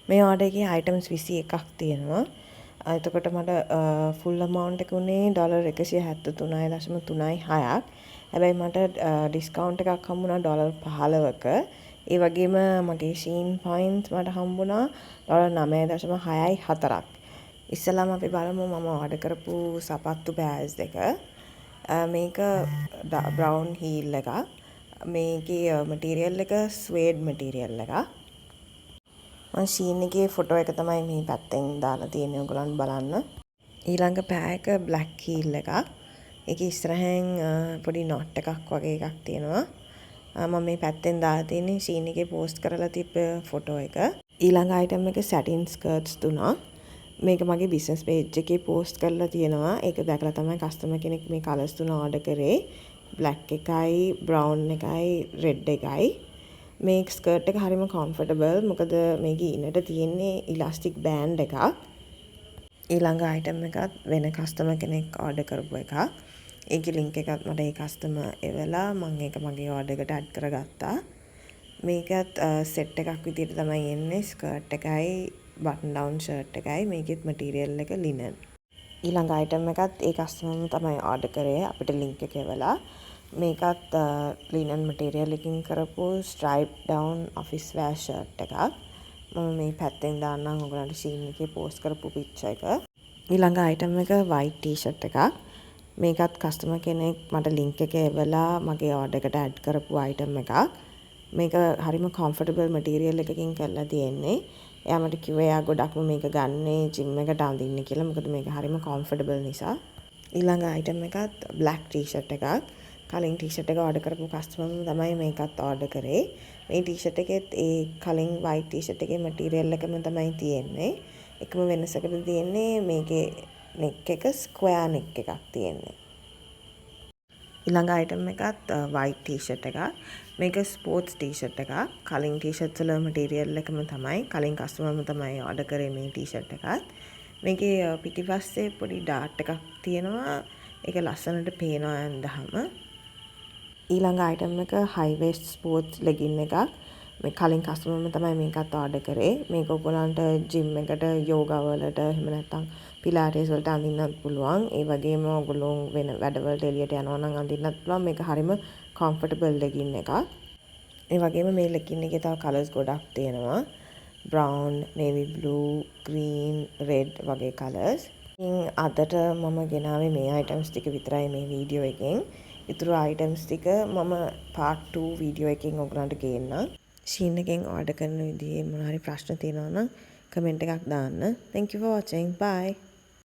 මේ order එකේ items 21ක් තියෙනවා. එතකොට මට full amount එක උනේ $173.36ක්. හැබැයි මට discount එකක් හම්බුණා $15ක. ඒ වගේම මගේ Shein points මට හම්බුණා $9.64ක්. ඉස්සෙල්ලාම අපි බලමු මම order කරපු සපත්තු බෑග්ස් දෙක. මේක brown heel එකක්. මේකේ material එක suede material එකක්. මම Shein එකේ ෆොටෝ එක තමයි මේ පැත්තෙන් දාලා තියෙන්නේ ඔයගොල්ලන් බලන්න. ඊළඟ පෑ එක black heel එකක්. ඒකේ ඉස්සරහෙන් පොඩි knot එකක් වගේ එකක් තියෙනවා. මම මේ පැත්තෙන් දාලා තියෙන්නේ Shein එකේ post කරලා තිබ්බ ෆොටෝ එක. ඊළඟ item එක satin skirts 3ක්. මේක මගේ business page එකේ post කරලා තියෙනවා. ඒක දැකලා තමයි customer කෙනෙක් මේ colours තුන order කරේ. black එකයි, brown එකයි, red එකයි. මේ ස්කර්ට් එක හරිම comfortable. මොකද මේකේ ඉන්නට තියෙන්නේ elastic band එකක්. ඊළඟ item එකත් වෙන customer කෙනෙක් order කරපු එකක්. ඒකේ link එකත් මට ඒ customer එවලා මම ඒක මගේ order එකට add කරගත්තා. මේකත් set එකක් විදිහට තමයි එන්නේ. ස්කර්ට් එකයි button down shirt එකයි. මේකෙත් material එක linen. ඊළඟ item එකත් ඒ customer තමයි order කරේ. අපිට link එක එවලා මේකත් linen material එකකින් කරපු stripe down office wear shirt එකක්. මම මේ පැත්තෙන් දාන්නම් ඔයගලන්ට Shein එකේ post කරපු picture එක. ඊළඟ item එක white t-shirt එකක්. මේකත් customer කෙනෙක් මට link එක එවලා මගේ order එකට add කරපු item එකක්. මේක හරිම comfortable material එකකින් කරලා තියෙන්නේ. එයා මට කිව්වා එයා ගොඩක්ම මේක ගන්නේ gym එකට අඳින්න කියලා. මොකද මේක හරිම comfortable නිසා. ඊළඟ item එකත් black t-shirt එකක්. කලින් t-shirt එක order කරපු customer තමයි මේකත් order කරේ. මේ t-shirt එකෙත් ඒ කලින් white t-shirt එකේ material එකම තමයි තියෙන්නේ. එකම වෙනසකට තියෙන්නේ මේකේ neck එක square neck එකක් තියෙන්නේ. ඊළඟ item එකත් white t-shirt එකක්. මේක sports t-shirt එකක්. කලින් t-shirts වල material එකම තමයි. කලින් customer තමයි order කරේ මේ t-shirt එකත්. මේකේ පිටිපස්සේ පොඩි dart එකක් තියෙනවා. ඒක ලස්සනට පේනවා ඇඳහම. ඊළඟ item එක high waist sports legging එකක්. මේ කලින් customer තමයි මේකත් order කරේ. මේක ඔයගොල්ලන්ට gym එකට yoga වලට එහෙම නැත්නම් pilates වලට අඳින්නත් පුළුවන්. ඒ වගේම ඔයගොල්ලෝ වෙන වැඩවලට එළියට යනවා නම් අඳින්නත් පුළුවන්. මේක හරිම comfortable legging එකක්. ඒ වගේම මේ legging එකේ තව colours ගොඩක් තියෙනවා. brown, navy blue, green, red වගේ colours. ඉතින් අදට මම ගෙනාවේ මේ items ටික විතරයි මේ වීඩියෝ එකෙන්. ඉතුරු items ටික මම part 2 වීඩියෝ එකෙන් ඔයගලන්ට ගේන්නම්. Shein එකෙන් order කරන විදිහේ මොනවා හරි ප්‍රශ්න තියෙනවා නම් comment එකක් දාන්න. Thank you for watching. Bye.